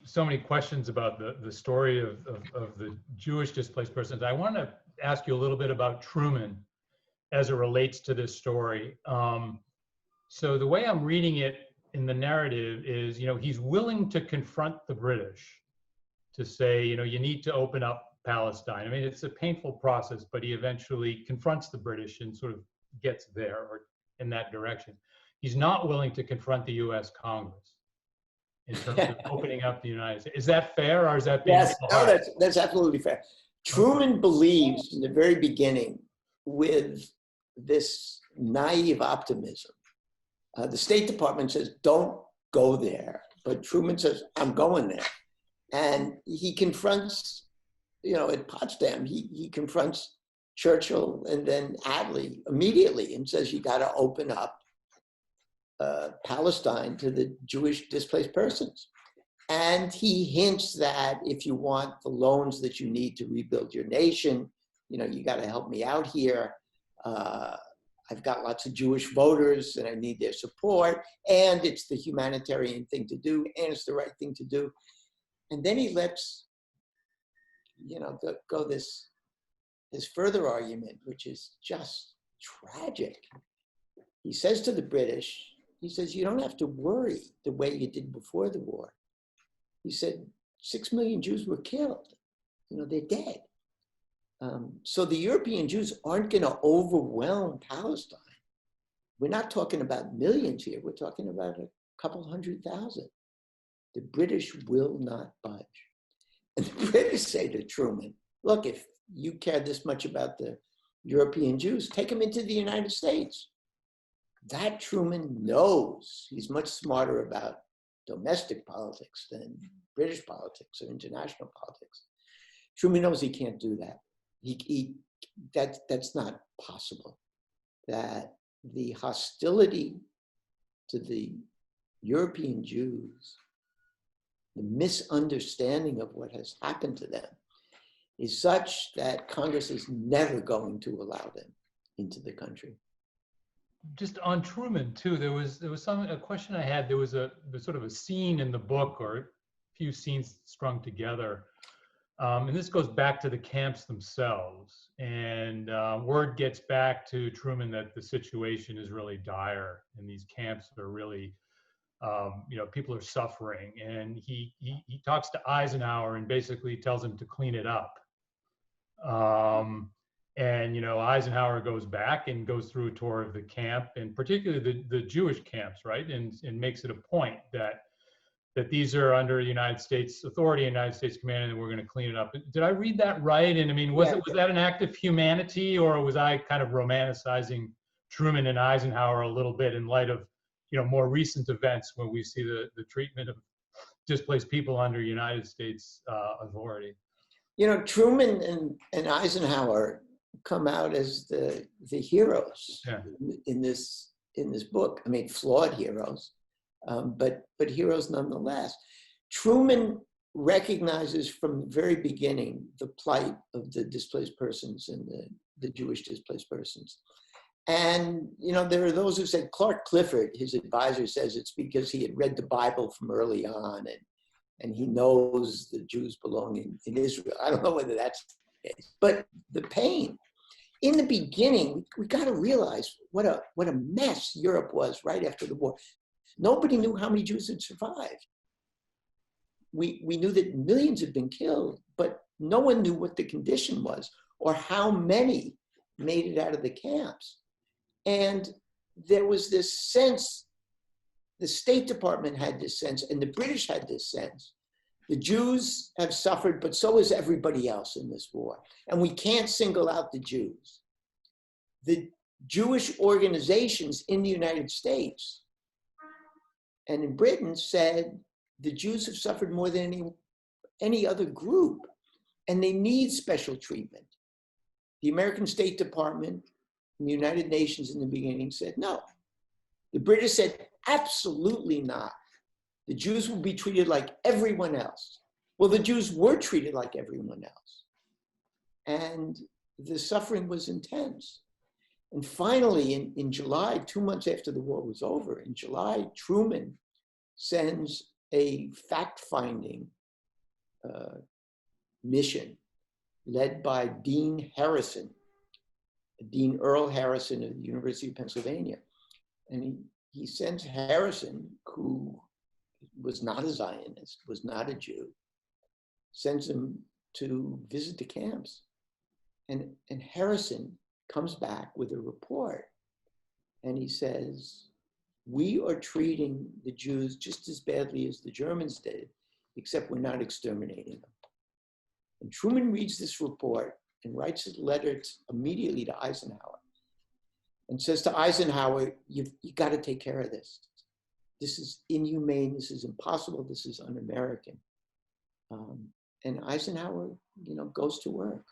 so many questions about the story of the Jewish displaced persons. I want to ask you a little bit about Truman as it relates to this story. So the way I'm reading it in the narrative is, he's willing to confront the British to say, you need to open up Palestine. I mean, it's a painful process, but he eventually confronts the British and sort of gets there or in that direction. He's not willing to confront the US Congress in terms of opening up the United States. Is that fair, or is that being Yes, no, that's absolutely fair. Truman believes in the very beginning, with this naive optimism. The State Department says, don't go there. But Truman says, I'm going there. And he confronts, at Potsdam, he confronts Churchill and then Attlee immediately and says, you got to open up Palestine to the Jewish displaced persons. And he hints that if you want the loans that you need to rebuild your nation, you got to help me out here. I've got lots of Jewish voters and I need their support. And it's the humanitarian thing to do, and it's the right thing to do. And then he lets, go this further argument, which is just tragic. He says to the British, he says, you don't have to worry the way you did before the war. He said, 6 million Jews were killed. They're dead. So the European Jews aren't going to overwhelm Palestine. We're not talking about millions here. We're talking about a couple 100,000. The British will not budge. And the British say to Truman, look, if you care this much about the European Jews, take them into the United States. That Truman knows. He's much smarter about domestic politics than British politics or international politics. Truman knows he can't do that. That's not possible. That the hostility to the European Jews, the misunderstanding of what has happened to them, is such that Congress is never going to allow them into the country. Just on Truman too, there was a question I had. There was sort of a scene in the book, or a few scenes strung together, and this goes back to the camps themselves. And word gets back to Truman that the situation is really dire, and these camps are really, people are suffering. And he talks to Eisenhower and basically tells him to clean it up. And Eisenhower goes back and goes through a tour of the camp, and particularly the Jewish camps, right? And makes it a point that these are under United States authority, United States command, and we're going to clean it up. Did I read that right? And I mean, was that an act of humanity, or was I kind of romanticizing Truman and Eisenhower a little bit in light of more recent events when we see the treatment of displaced people under United States authority? Truman and Eisenhower come out as the heroes in this book. I mean, flawed heroes, but heroes nonetheless. Truman recognizes from the very beginning the plight of the displaced persons and the Jewish displaced persons. And there are those who say, Clark Clifford, his advisor, says it's because he had read the Bible from early on and he knows the Jews belong in Israel. I don't know whether that's the case, but the pain. In the beginning, we got to realize what a mess Europe was right after the war. Nobody knew how many Jews had survived. We knew that millions had been killed, but no one knew what the condition was or how many made it out of the camps. And there was this sense, the State Department had this sense, and the British had this sense. The Jews have suffered, but so has everybody else in this war. And we can't single out the Jews. The Jewish organizations in the United States and in Britain said the Jews have suffered more than any other group, and they need special treatment. The American State Department and the United Nations in the beginning said no. The British said absolutely not. The Jews will be treated like everyone else. Well, the Jews were treated like everyone else. And the suffering was intense. And finally, in July, 2 months after the war was over, in July, Truman sends a fact-finding mission led by Dean Harrison, Dean Earl Harrison of the University of Pennsylvania. And he sends Harrison, who was not a Zionist, was not a Jew, sends him to visit the camps. And Harrison comes back with a report. And he says, we are treating the Jews just as badly as the Germans did, except we're not exterminating them. And Truman reads this report and writes a letter immediately to Eisenhower and says to Eisenhower, you got to take care of this. This is inhumane, this is impossible, this is un-American. And Eisenhower, goes to work.